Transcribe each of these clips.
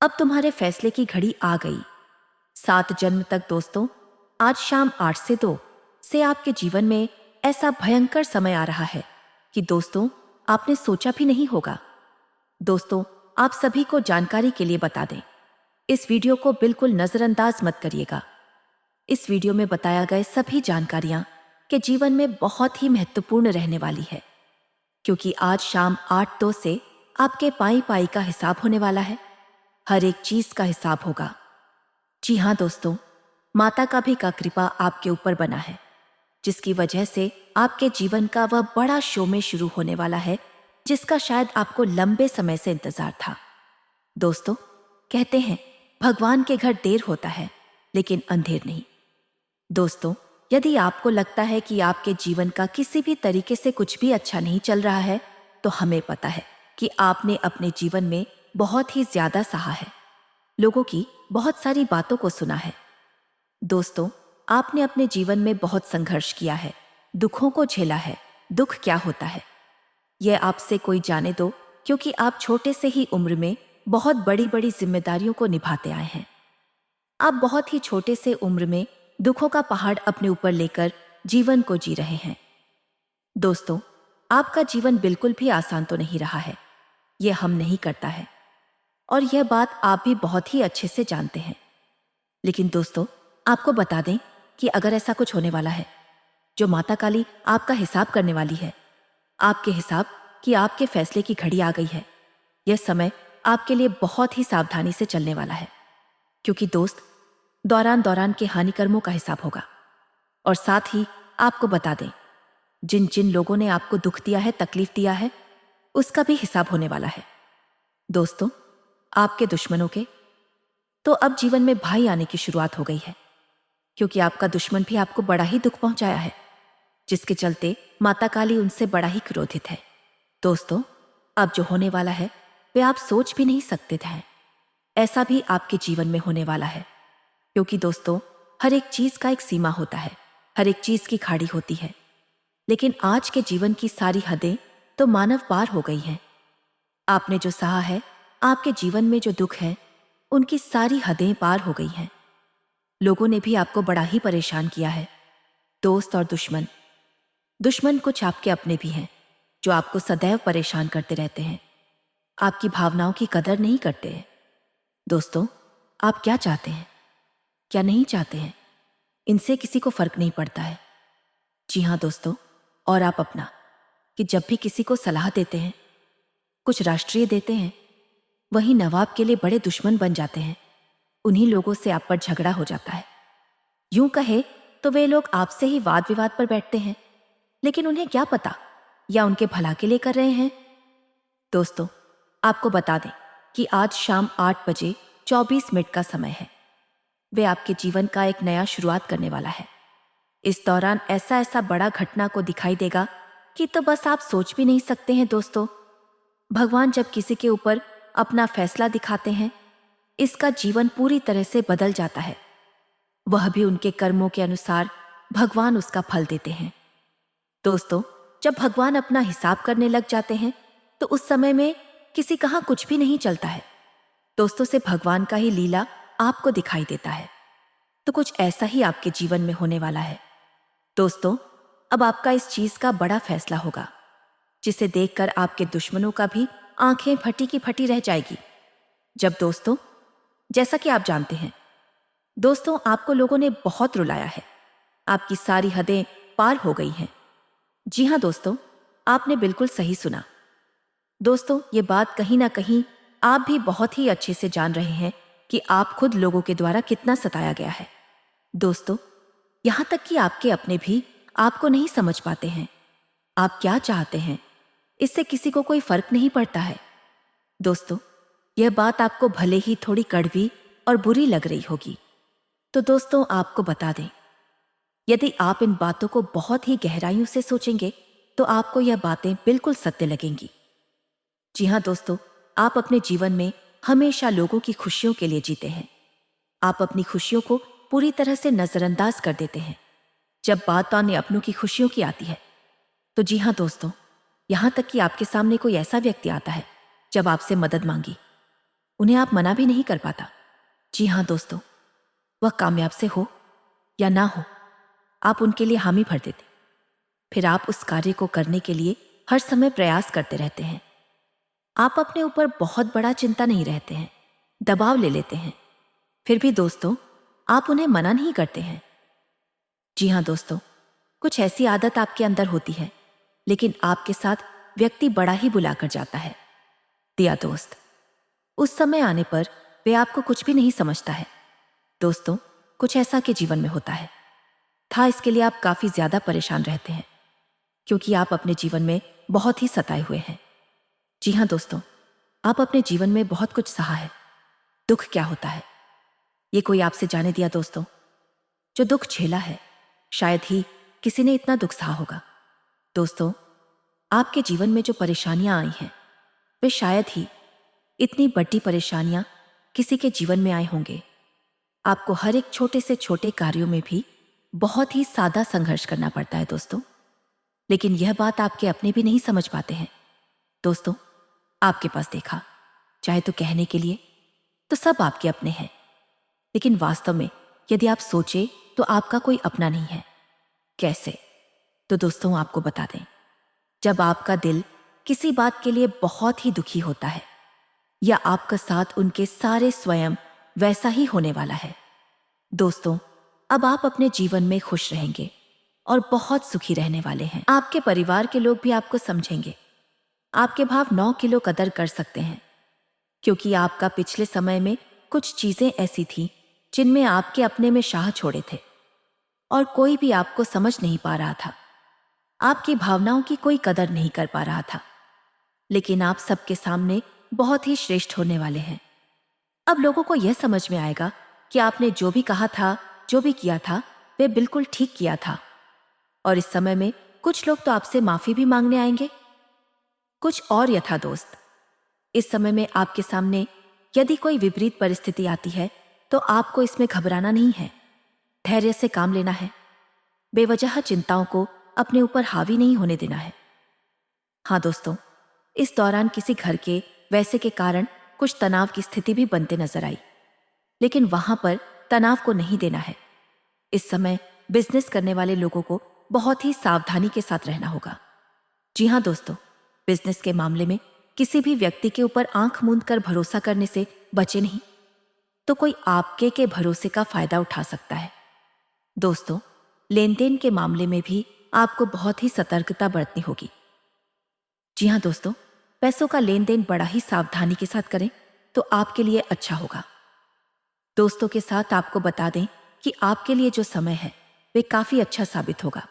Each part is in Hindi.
अब तुम्हारे फैसले की घड़ी आ गई। 7 जन्म तक दोस्तों, आज शाम 8 से 2 से आपके जीवन में ऐसा भयंकर समय आ रहा है कि दोस्तों, आपने सोचा भी नहीं होगा। दोस्तों, आप सभी को जानकारी के लिए बता दें, इस वीडियो को बिल्कुल नजरअंदाज मत करिएगा। इस वीडियो में बताया गए सभी जानकारियां के जीवन में बहुत ही महत्वपूर्ण रहने वाली है, क्योंकि आज शाम 8-2 से आपके पाई पाई का हिसाब होने वाला है। हर एक चीज का हिसाब होगा। जी हाँ दोस्तों, माता का भी का कृपा आपके ऊपर बना है, जिसकी वजह से आपके जीवन का वह बड़ा शो में शुरू होने वाला है जिसका शायद आपको लंबे समय से इंतजार था। दोस्तों, कहते हैं भगवान के घर देर होता है लेकिन अंधेर नहीं। दोस्तों, यदि आपको लगता है कि आपके जीवन का किसी भी तरीके से कुछ भी अच्छा नहीं चल रहा है, तो हमें पता है कि आपने अपने जीवन में बहुत ही ज्यादा सहा है, लोगों की बहुत सारी बातों को सुना है। दोस्तों, आपने अपने जीवन में बहुत संघर्ष किया है, दुखों को झेला है। दुख क्या होता है यह आपसे कोई जाने दो, क्योंकि आप छोटे से ही उम्र में बहुत बड़ी बड़ी जिम्मेदारियों को निभाते आए हैं। आप बहुत ही छोटे से उम्र में दुखों का पहाड़ अपने ऊपर लेकर जीवन को जी रहे हैं। दोस्तों, आपका जीवन बिल्कुल भी आसान तो नहीं रहा है, यह हम नहीं करता है, और यह बात आप भी बहुत ही अच्छे से जानते हैं। लेकिन दोस्तों, आपको बता दें कि अगर ऐसा कुछ होने वाला है, जो माता काली आपका हिसाब करने वाली है, आपके हिसाब कि आपके फैसले की घड़ी आ गई है। यह समय आपके लिए बहुत ही सावधानी से चलने वाला है, क्योंकि दोस्त, दौरान दौरान के हानि कर्मों का हिसाब होगा। और साथ ही आपको बता दें, जिन जिन लोगों ने आपको दुख दिया है, तकलीफ दिया है, उसका भी हिसाब होने वाला है। दोस्तों, आपके दुश्मनों के तो अब जीवन में भाई आने की शुरुआत हो गई है, क्योंकि आपका दुश्मन भी आपको बड़ा ही दुख पहुंचाया है, जिसके चलते माता काली उनसे बड़ा ही क्रोधित है। दोस्तों, अब जो होने वाला है वे आप सोच भी नहीं सकते थे। ऐसा भी आपके जीवन में होने वाला है, क्योंकि दोस्तों, हर एक चीज का एक सीमा होता है, हर एक चीज की खाड़ी होती है। लेकिन आज के जीवन की सारी हदें तो मानव पार हो गई हैं। आपने जो सहा है, आपके जीवन में जो दुख है, उनकी सारी हदें पार हो गई हैं। लोगों ने भी आपको बड़ा ही परेशान किया है। दोस्त और दुश्मन, दुश्मन कुछ आपके अपने भी हैं, जो आपको सदैव परेशान करते रहते हैं, आपकी भावनाओं की कदर नहीं करते हैं। दोस्तों, आप क्या चाहते हैं, क्या नहीं चाहते हैं, इनसे किसी को फर्क नहीं पड़ता है। जी हाँ दोस्तों, और आप अपना कि जब भी किसी को सलाह देते हैं, कुछ राष्ट्रीय देते हैं, वहीं नवाब के लिए बड़े दुश्मन बन जाते हैं। उन्हीं लोगों से आप पर झगड़ा हो जाता है। यूं कहे तो वे लोग आपसे ही वाद विवाद पर बैठते हैं, लेकिन उन्हें क्या पता या उनके भला के लिए कर रहे हैं। दोस्तों, आपको बता दें कि आज शाम 8 बजे 24 मिनट का समय है। वे आपके जीवन का एक नया शुरुआत करने वाला है। इस दौरान ऐसा ऐसा बड़ा घटना को दिखाई देगा कि तो बस आप सोच भी नहीं सकते हैं। दोस्तों, भगवान जब किसी के ऊपर अपना फैसला दिखाते हैं, इसका जीवन पूरी तरह से बदल जाता है। वह भी उनके कर्मों के अनुसार भगवान उसका फल देते हैं। दोस्तों, जब भगवान अपना हिसाब करने लग जाते हैं, तो उस समय में किसी कहाँ कुछ भी नहीं चलता है। दोस्तों, से भगवान का ही लीला आपको दिखाई देता है। तो कुछ ऐसा ही आपके जीवन में होने वाला है। दोस्तों, अब आपका इस चीज का बड़ा फैसला होगा, जिसे देखकर आपके दुश्मनों का भी आंखें फटी की फटी रह जाएगी। जब दोस्तों, जैसा कि आप जानते हैं, दोस्तों, आपको लोगों ने बहुत रुलाया है, आपकी सारी हदें पार हो गई हैं। जी हाँ दोस्तों, आपने बिल्कुल सही सुना। दोस्तों, ये बात कहीं ना कहीं आप भी बहुत ही अच्छे से जान रहे हैं कि आप खुद लोगों के द्वारा कितना सताया गया है। दोस्तों, यहां तक कि आपके अपने भी आपको नहीं समझ पाते हैं। आप क्या चाहते हैं, इससे किसी को कोई फर्क नहीं पड़ता है। दोस्तों, यह बात आपको भले ही थोड़ी कड़वी और बुरी लग रही होगी, तो दोस्तों, आपको बता दें, यदि आप इन बातों को बहुत ही गहराइयों से सोचेंगे, तो आपको यह बातें बिल्कुल सत्य लगेंगी। जी हाँ दोस्तों, आप अपने जीवन में हमेशा लोगों की खुशियों के लिए जीते हैं। आप अपनी खुशियों को पूरी तरह से नजरअंदाज कर देते हैं। जब बात आने अपनों की खुशियों की आती है, तो जी हाँ दोस्तों, यहां तक कि आपके सामने कोई ऐसा व्यक्ति आता है जब आपसे मदद मांगी, उन्हें आप मना भी नहीं कर पाता। जी हाँ दोस्तों, वह कामयाब से हो या ना हो, आप उनके लिए हामी भर देते। फिर आप उस कार्य को करने के लिए हर समय प्रयास करते रहते हैं। आप अपने ऊपर बहुत बड़ा चिंता नहीं रहते हैं, दबाव ले लेते हैं। फिर भी दोस्तों, आप उन्हें मना नहीं करते हैं। जी हाँ दोस्तों, कुछ ऐसी आदत आपके अंदर होती है, लेकिन आपके साथ व्यक्ति बड़ा ही बुलाकर जाता है। दिया दोस्त, उस समय आने पर वे आपको कुछ भी नहीं समझता है। दोस्तों, कुछ ऐसा के जीवन में होता है था, इसके लिए आप काफी ज्यादा परेशान रहते हैं, क्योंकि आप अपने जीवन में बहुत ही सताए हुए हैं। जी हाँ दोस्तों, आप अपने जीवन में बहुत कुछ सहा है। दुख क्या होता है ये कोई आपसे जाने दिया दोस्तों। जो दुख झेला है, शायद ही किसी ने इतना दुख सहा होगा। दोस्तों, आपके जीवन में जो परेशानियां आई हैं, वे शायद ही इतनी बड़ी परेशानियां किसी के जीवन में आए होंगे। आपको हर एक छोटे से छोटे कार्यों में भी बहुत ही सादा संघर्ष करना पड़ता है दोस्तों, लेकिन यह बात आपके अपने भी नहीं समझ पाते हैं। दोस्तों, आपके पास देखा चाहे तो कहने के लिए तो सब आपके अपने हैं, लेकिन वास्तव में यदि आप सोचे तो आपका कोई अपना नहीं है। कैसे? तो दोस्तों, आपको बता दें, जब आपका दिल किसी बात के लिए बहुत ही दुखी होता है या आपका साथ उनके सारे स्वयं वैसा ही होने वाला है, दोस्तों, अब आप अपने जीवन में खुश रहेंगे और बहुत सुखी रहने वाले हैं। आपके परिवार के लोग भी आपको समझेंगे। आपके भाव 9 किलो कदर कर सकते हैं, क्योंकि आपका पिछले समय में कुछ चीजें ऐसी थीं जिनमें आपके अपने में शाह छोड़े थे और कोई भी आपको समझ नहीं पा रहा था। आपकी भावनाओं की कोई कदर नहीं कर पा रहा था, लेकिन आप सबके सामने बहुत ही श्रेष्ठ होने वाले हैं। अब लोगों को यह समझ में आएगा कि आपने जो भी कहा था, जो भी किया था, वे बिल्कुल ठीक किया था। और इस समय में कुछ लोग तो आपसे माफी भी मांगने आएंगे। कुछ और यथा दोस्त, इस समय में आपके सामने यदि कोई विपरीत परिस्थिति आती है तो आपको इसमें घबराना नहीं है, धैर्य से काम लेना है। बेवजह चिंताओं को अपने ऊपर हावी नहीं होने देना है। हाँ दोस्तों, इस दौरान किसी घर के वैसे के कारण कुछ तनाव की स्थिति भी बनते नजर आई, लेकिन वहां पर तनाव को नहीं देना है। इस समय बिजनेस करने वाले लोगों को बहुत ही सावधानी के साथ रहना होगा। जी हाँ दोस्तों, बिजनेस के मामले में किसी भी व्यक्ति के ऊपर आंख मूंद कर भरोसा करने से बचे नहीं, तो कोई आपके के भरोसे का फायदा उठा सकता है। दोस्तों, लेन देन के मामले में भी आपको बहुत ही सतर्कता बरतनी होगी। जी हाँ दोस्तों, पैसों का लेन देन बड़ा ही सावधानी के साथ करें तो आपके लिए अच्छा होगा। दोस्तों के साथ आपको बता दें कि आपके लिए जो समय है वे काफी अच्छा साबित होगा।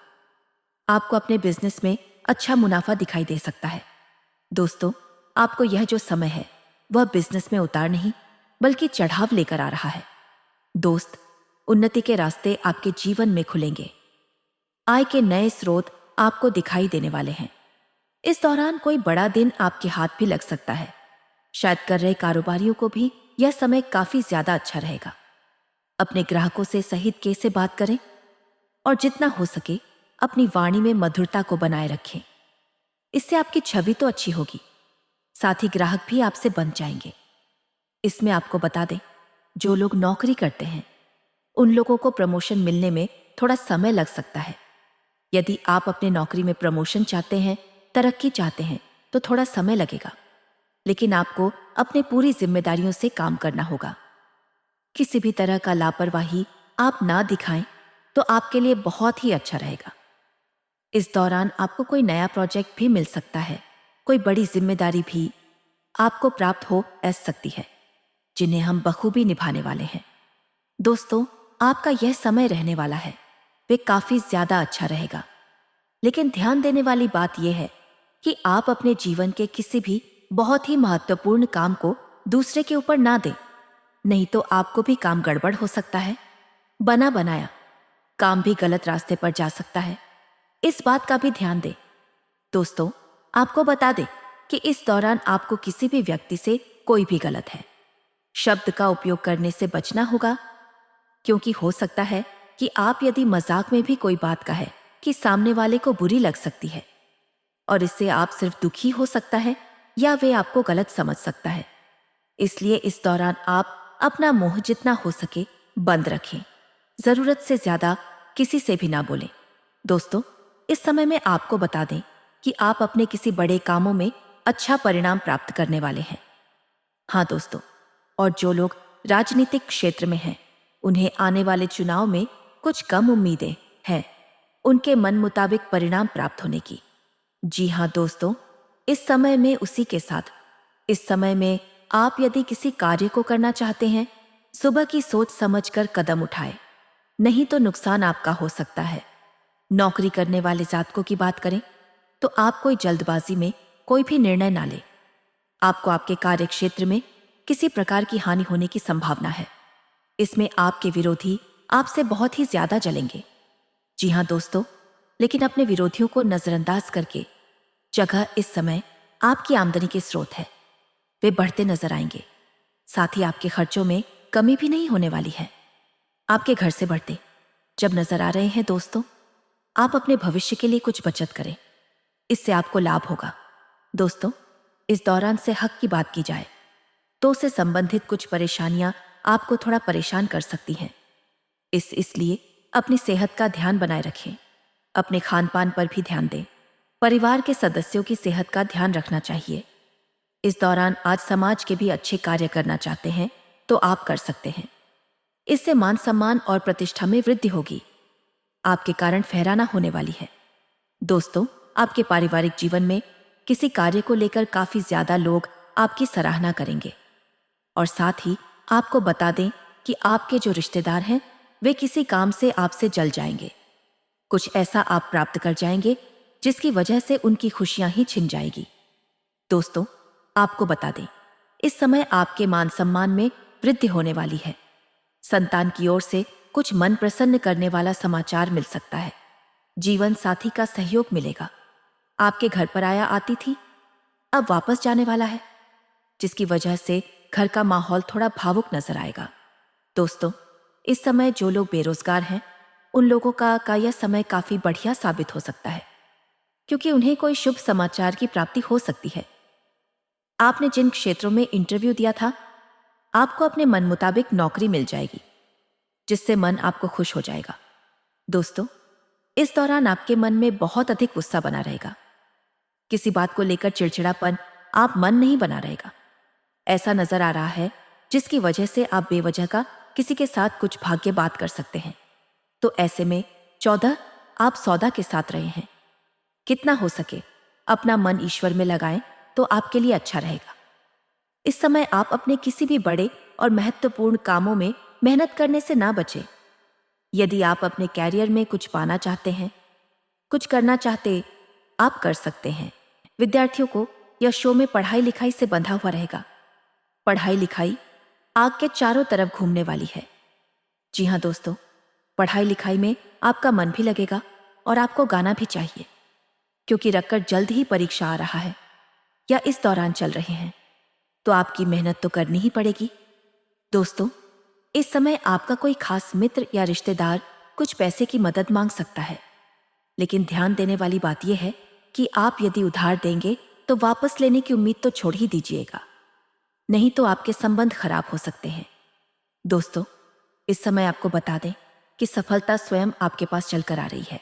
आपको अपने बिजनेस में अच्छा मुनाफा दिखाई दे सकता है। दोस्तों, आपको यह जो समय है वह बिजनेस में उतार नहीं बल्कि चढ़ाव लेकर आ रहा है। दोस्त, उन्नति के रास्ते आपके जीवन में खुलेंगे। आय के नए स्रोत आपको दिखाई देने वाले हैं। इस दौरान कोई बड़ा दिन आपके हाथ भी लग सकता है। शायद कर रहे कारोबारियों को भी यह समय काफी ज्यादा अच्छा रहेगा। अपने ग्राहकों से सही तरीके से बात करें और जितना हो सके अपनी वाणी में मधुरता को बनाए रखें। इससे आपकी छवि तो अच्छी होगी, साथ ही ग्राहक भी आपसे बन जाएंगे। इसमें आपको बता दें, जो लोग नौकरी करते हैं उन लोगों को प्रमोशन मिलने में थोड़ा समय लग सकता है। यदि आप अपने नौकरी में प्रमोशन चाहते हैं, तरक्की चाहते हैं, तो थोड़ा समय लगेगा, लेकिन आपको अपने पूरी जिम्मेदारियों से काम करना होगा। किसी भी तरह का लापरवाही आप ना दिखाएं तो आपके लिए बहुत ही अच्छा रहेगा। इस दौरान आपको कोई नया प्रोजेक्ट भी मिल सकता है, कोई बड़ी जिम्मेदारी भी आपको प्राप्त हो सकती है, जिन्हें हम बखूबी निभाने वाले हैं। दोस्तों, आपका यह समय रहने वाला है वे काफी ज्यादा अच्छा रहेगा, लेकिन ध्यान देने वाली बात यह है कि आप अपने जीवन के किसी भी बहुत ही महत्वपूर्ण काम को दूसरे के ऊपर ना दें, नहीं तो आपको भी काम गड़बड़ हो सकता है। बना बनाया काम भी गलत रास्ते पर जा सकता है, इस बात का भी ध्यान दें। दोस्तों, आपको बता दें कि इस दौरान आपको किसी भी व्यक्ति से कोई भी गलत है शब्द का उपयोग करने से बचना होगा, क्योंकि हो सकता है कि आप यदि मजाक में भी कोई बात कहे कि सामने वाले को बुरी लग सकती है और इससे आप सिर्फ दुखी हो सकता है या वे आपको गलत समझ सकता है। इसलिए इस दौरान आप अपना मुंह जितना हो सके बंद रखें। जरूरत से ज्यादा किसी से भी ना बोलें। दोस्तों, इस समय में आपको बता दें कि आप अपने किसी बड़े कामों में अच्छा परिणाम प्राप्त करने वाले हैं। हाँ दोस्तों, और जो लोग राजनीतिक क्षेत्र में हैं, उन्हें आने वाले चुनाव में कुछ कम उम्मीदें हैं उनके मन मुताबिक परिणाम प्राप्त होने की। जी हाँ दोस्तों, इस समय में आप यदि किसी कार्य को करना चाहते हैं, सुबह की सोच समझकर कदम उठाएं, नहीं तो नुकसान आपका हो सकता है। नौकरी करने वाले जातकों की बात करें तो आप कोई जल्दबाजी में कोई भी निर्णय ना लें। आपको आपके कार्य क्षेत्र में किसी प्रकार की हानि होने की संभावना है। इसमें आपके विरोधी आपसे बहुत ही ज्यादा जलेंगे। जी हाँ दोस्तों, लेकिन अपने विरोधियों को नजरअंदाज करके जगह इस समय आपकी आमदनी के स्रोत है, वे बढ़ते नजर आएंगे। साथ ही आपके खर्चों में कमी भी नहीं होने वाली है। आपके घर से बढ़ते जब नजर आ रहे हैं दोस्तों, आप अपने भविष्य के लिए कुछ बचत करें, इससे आपको लाभ होगा। दोस्तों, इस दौरान से हक की बात की जाए तो उससे संबंधित कुछ परेशानियां आपको थोड़ा परेशान कर सकती हैं। इसलिए अपनी सेहत का ध्यान बनाए रखें। अपने खान पान पर भी ध्यान दें। परिवार के सदस्यों की सेहत का ध्यान रखना चाहिए। इस दौरान आज समाज के भी अच्छे कार्य करना चाहते हैं तो आप कर सकते हैं। इससे मान सम्मान और प्रतिष्ठा में वृद्धि होगी। आपके कारण फहराना होने वाली है। दोस्तों, आपके पारिवारिक जीवन में किसी कार्य को लेकर काफी ज्यादा लोग आपकी सराहना करेंगे। और साथ ही आपको बता दें कि आपके जो रिश्तेदार हैं, वे किसी काम से आपसे जल जाएंगे। कुछ ऐसा आप प्राप्त कर जाएंगे जिसकी वजह से उनकी खुशियां ही छिन जाएगी। दोस्तों, आपको बता दें, इस समय आपके मान सम्मान में वृद्धि होने वाली है। संतान की ओर से कुछ मन प्रसन्न करने वाला समाचार मिल सकता है। जीवन साथी का सहयोग मिलेगा। आपके घर पर आया आती थी, अब वापस जाने वाला है, जिसकी वजह से घर का माहौल थोड़ा भावुक नजर आएगा। दोस्तों, इस समय जो लोग बेरोजगार हैं, उन लोगों का यह समय काफी बढ़िया साबित हो सकता है, क्योंकि उन्हें कोई शुभ समाचार की प्राप्ति हो सकती है। आपने जिन क्षेत्रों में इंटरव्यू दिया था, आपको अपने मन मुताबिक नौकरी मिल जाएगी, जिससे मन आपको खुश हो जाएगा। दोस्तों, इस दौरान आपके मन में बहुत अधिक गुस्सा बना रहेगा। किसी बात को लेकर चिड़चिड़ापन आप मन नहीं बना रहेगा। ऐसा नजर आ रहा है जिसकी वजह से आप बेवजह का किसी के साथ कुछ भाग्य बात कर सकते हैं। तो ऐसे में 14 आप सौदा के साथ रहे हैं। कितना हो सके अपना मन ईश्वर में लगाएं तो आपके लिए अच्छा रहेगा। इस समय आप अपने किसी भी बड़े और महत्वपूर्ण कामों में मेहनत करने से ना बचें। यदि आप अपने कैरियर में कुछ पाना चाहते हैं, कुछ करना चाहते, आप कर सकते हैं। विद्यार्थियों को यह शो में पढ़ाई लिखाई से बंधा हुआ रहेगा। पढ़ाई लिखाई आग के चारों तरफ घूमने वाली है। जी हाँ दोस्तों, पढ़ाई लिखाई में आपका मन भी लगेगा और आपको गाना भी चाहिए, क्योंकि रखकर जल्द ही परीक्षा आ रहा है या इस दौरान चल रहे हैं, तो आपकी मेहनत तो करनी ही पड़ेगी। दोस्तों, इस समय आपका कोई खास मित्र या रिश्तेदार कुछ पैसे की मदद मांग सकता है, लेकिन ध्यान देने वाली बात यह है कि आप यदि उधार देंगे तो वापस लेने की उम्मीद तो छोड़ ही दीजिएगा, नहीं तो आपके संबंध खराब हो सकते हैं। दोस्तों, इस समय आपको बता दें कि सफलता स्वयं आपके पास चलकर आ रही है।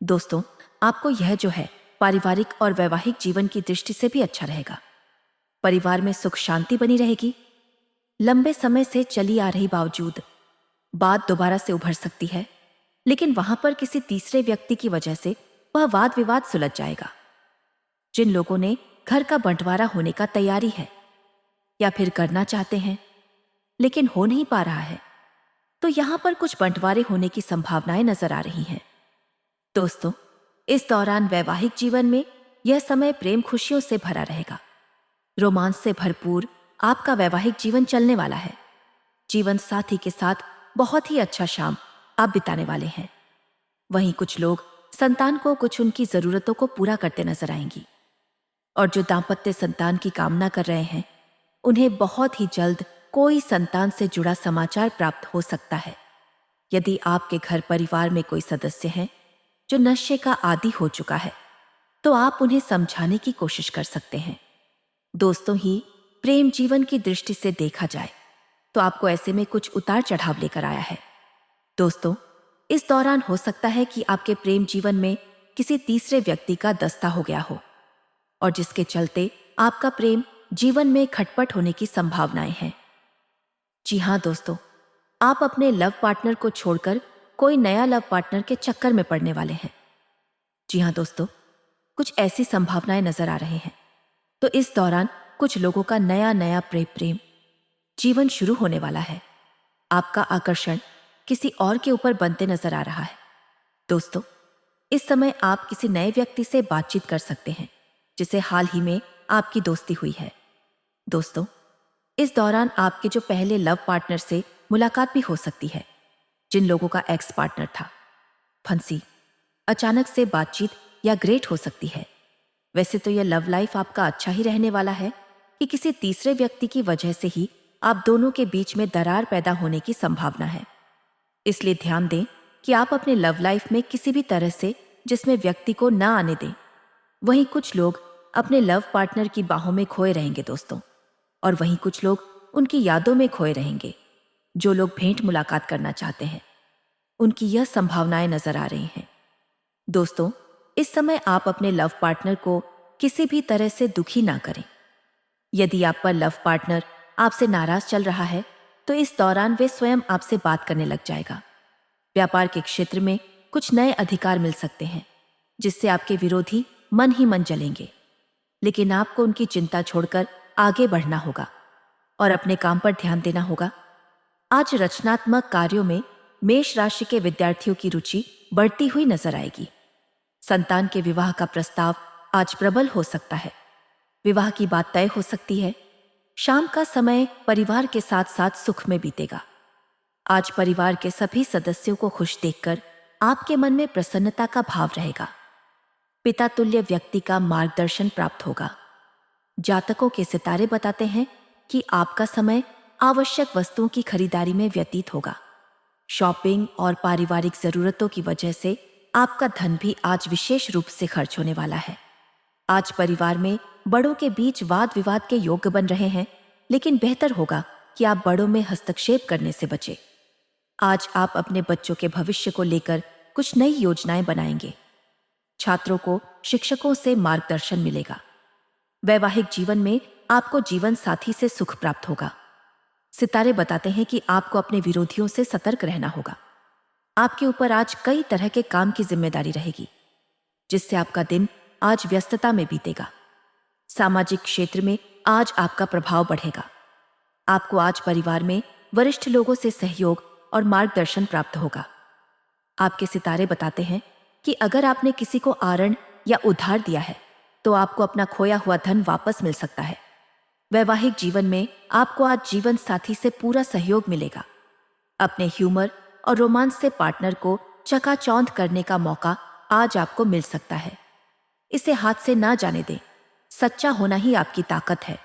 दोस्तों, आपको यह जो है पारिवारिक और वैवाहिक जीवन की दृष्टि से भी अच्छा रहेगा। परिवार में सुख शांति बनी रहेगी। लंबे समय से चली आ रही बावजूद बात दोबारा से उभर सकती है, लेकिन वहां पर किसी तीसरे व्यक्ति की वजह से वह वाद विवाद सुलझ जाएगा। जिन लोगों ने घर का बंटवारा होने का तैयारी है या फिर करना चाहते हैं लेकिन हो नहीं पा रहा है, तो यहां पर कुछ बंटवारे होने की संभावनाएं नजर आ रही हैं। दोस्तों, इस दौरान वैवाहिक जीवन में यह समय प्रेम खुशियों से भरा रहेगा। रोमांस से भरपूर आपका वैवाहिक जीवन चलने वाला है। जीवन साथी के साथ बहुत ही अच्छा शाम आप बिताने वाले हैं। वहीं कुछ लोग संतान को कुछ उनकी जरूरतों को पूरा करते नजर आएंगी, और जो दाम्पत्य संतान की कामना कर रहे हैं, उन्हें बहुत ही जल्द कोई संतान से जुड़ा समाचार प्राप्त हो सकता है। यदि आपके घर परिवार में कोई सदस्य हैं जो नशे का आदी हो चुका है, तो आप उन्हें समझाने की कोशिश कर सकते हैं। दोस्तों, ही प्रेम जीवन की दृष्टि से देखा जाए तो आपको ऐसे में कुछ उतार चढ़ाव लेकर आया है। दोस्तों, इस दौरान हो सकता है कि आपके प्रेम जीवन में किसी तीसरे व्यक्ति का दस्ता हो गया हो और जिसके चलते आपका प्रेम जीवन में खटपट होने की संभावनाएं हैं। जी हाँ दोस्तों, आप अपने लव पार्टनर को छोड़कर कोई नया लव पार्टनर के चक्कर में पड़ने वाले हैं। जी हाँ दोस्तों, कुछ ऐसी संभावनाएं नजर आ रही हैं। तो इस दौरान कुछ लोगों का नया नया प्रेम जीवन शुरू होने वाला है। आपका आकर्षण किसी और के ऊपर बनते नजर आ रहा है। दोस्तों, इस समय आप किसी नए व्यक्ति से बातचीत कर सकते हैं जिसे हाल ही में आपकी दोस्ती हुई है। दोस्तों, इस दौरान आपके जो पहले लव पार्टनर से मुलाकात भी हो सकती है, जिन लोगों का एक्स पार्टनर था। फंसी, अचानक से बातचीत या ग्रेट हो सकती है। वैसे तो यह लव लाइफ आपका अच्छा ही रहने वाला है कि किसी तीसरे व्यक्ति की वजह से ही आप दोनों के बीच में दरार पैदा होने की संभावना है। इसलिए ध्यान दें कि आप अपने लव लाइफ में किसी भी तरह से जिसमें व्यक्ति को ना आने दें। वहीं कुछ लोग अपने लव पार्टनर की बाहों में खोए रहेंगे दोस्तों, और वहीं कुछ लोग उनकी यादों में खोए रहेंगे। जो लोग भेंट मुलाकात करना चाहते हैं, उनकी यह संभावनाएं नजर आ रही हैं। दोस्तों, इस समय आप अपने लव पार्टनर को किसी भी तरह से दुखी ना करें। यदि आप पर लव पार्टनर आपसे नाराज चल रहा है तो इस दौरान वे स्वयं आपसे बात करने लग जाएगा। व्यापार के क्षेत्र में कुछ नए अधिकार मिल सकते हैं जिससे आपके विरोधी मन ही मन जलेंगे, लेकिन आपको उनकी चिंता छोड़कर आगे बढ़ना होगा और अपने काम पर ध्यान देना होगा। आज रचनात्मक कार्यों में मेष राशि के विद्यार्थियों की रुचि बढ़ती हुई नजर आएगी। संतान के विवाह का प्रस्ताव आज प्रबल हो सकता है। विवाह की बात तय हो सकती है। शाम का समय परिवार के साथ साथ सुख में बीतेगा। आज परिवार के सभी सदस्यों को खुश देखकर आपके मन में प्रसन्नता का भाव रहेगा। पिता तुल्य व्यक्ति का मार्गदर्शन प्राप्त होगा। जातकों के सितारे बताते हैं कि आपका समय आवश्यक वस्तुओं की खरीदारी में व्यतीत होगा। शॉपिंग और पारिवारिक जरूरतों की वजह से आपका धन भी आज विशेष रूप से खर्च होने वाला है। आज परिवार में बड़ों के बीच वाद विवाद के योग बन रहे हैं, लेकिन बेहतर होगा कि आप बड़ों में हस्तक्षेप करने से बचें। आज आप अपने बच्चों के भविष्य को लेकर कुछ नई योजनाएं बनाएंगे। छात्रों को शिक्षकों से मार्गदर्शन मिलेगा। वैवाहिक जीवन में आपको जीवन साथी से सुख प्राप्त होगा। सितारे बताते हैं कि आपको अपने विरोधियों से सतर्क रहना होगा। आपके ऊपर आज कई तरह के काम की जिम्मेदारी रहेगी, जिससे आपका दिन आज व्यस्तता में बीतेगा। सामाजिक क्षेत्र में आज आपका प्रभाव बढ़ेगा। आपको आज परिवार में वरिष्ठ लोगों से सहयोग और मार्गदर्शन प्राप्त होगा। आपके सितारे बताते हैं कि अगर आपने किसी को आरण या उधार दिया है तो आपको अपना खोया हुआ धन वापस मिल सकता है। वैवाहिक जीवन में आपको आज जीवन साथी से पूरा सहयोग मिलेगा। अपने ह्यूमर और रोमांस से पार्टनर को चकाचौंध करने का मौका आज आपको मिल सकता है। इसे हाथ से ना जाने दें। सच्चा होना ही आपकी ताकत है।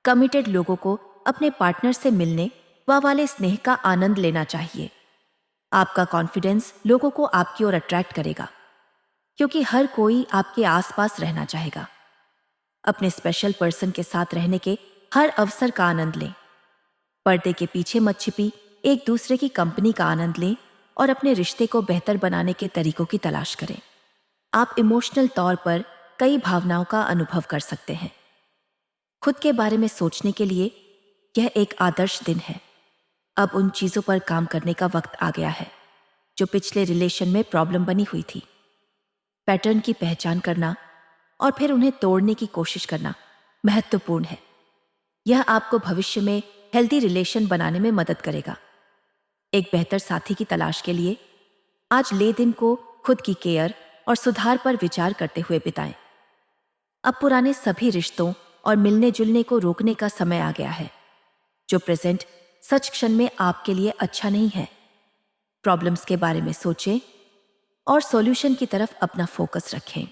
कमिटेड लोगों को अपने पार्टनर से मिलने वाले स्नेह का आनंद लेना चाहिए। आपका कॉन्फिडेंस लोगों को आपकी ओर अट्रैक्ट करेगा, क्योंकि हर कोई आपके आसपास रहना चाहेगा। अपने स्पेशल पर्सन के साथ रहने के हर अवसर का आनंद लें। पर्दे के पीछे मत छिपी एक दूसरे की कंपनी का आनंद लें और अपने रिश्ते को बेहतर बनाने के तरीकों की तलाश करें। आप इमोशनल तौर पर कई भावनाओं का अनुभव कर सकते हैं। खुद के बारे में सोचने के लिए यह एक आदर्श दिन है। अब उन चीजों पर काम करने का वक्त आ गया है जो पिछले रिलेशन में प्रॉब्लम बनी हुई थी। पैटर्न की पहचान करना और फिर उन्हें तोड़ने की कोशिश करना महत्वपूर्ण है। यह आपको भविष्य में हेल्दी रिलेशन बनाने में मदद करेगा। एक बेहतर साथी की तलाश के लिए आज ले दिन को खुद की केयर और सुधार पर विचार करते हुए बिताएं। अब पुराने सभी रिश्तों और मिलने जुलने को रोकने का समय आ गया है। जो प्रेजेंट सच क्षण में आपके लिए अच्छा नहीं है। प्रॉब्लम्स के बारे में सोचें और सॉल्यूशन की तरफ अपना फोकस रखें।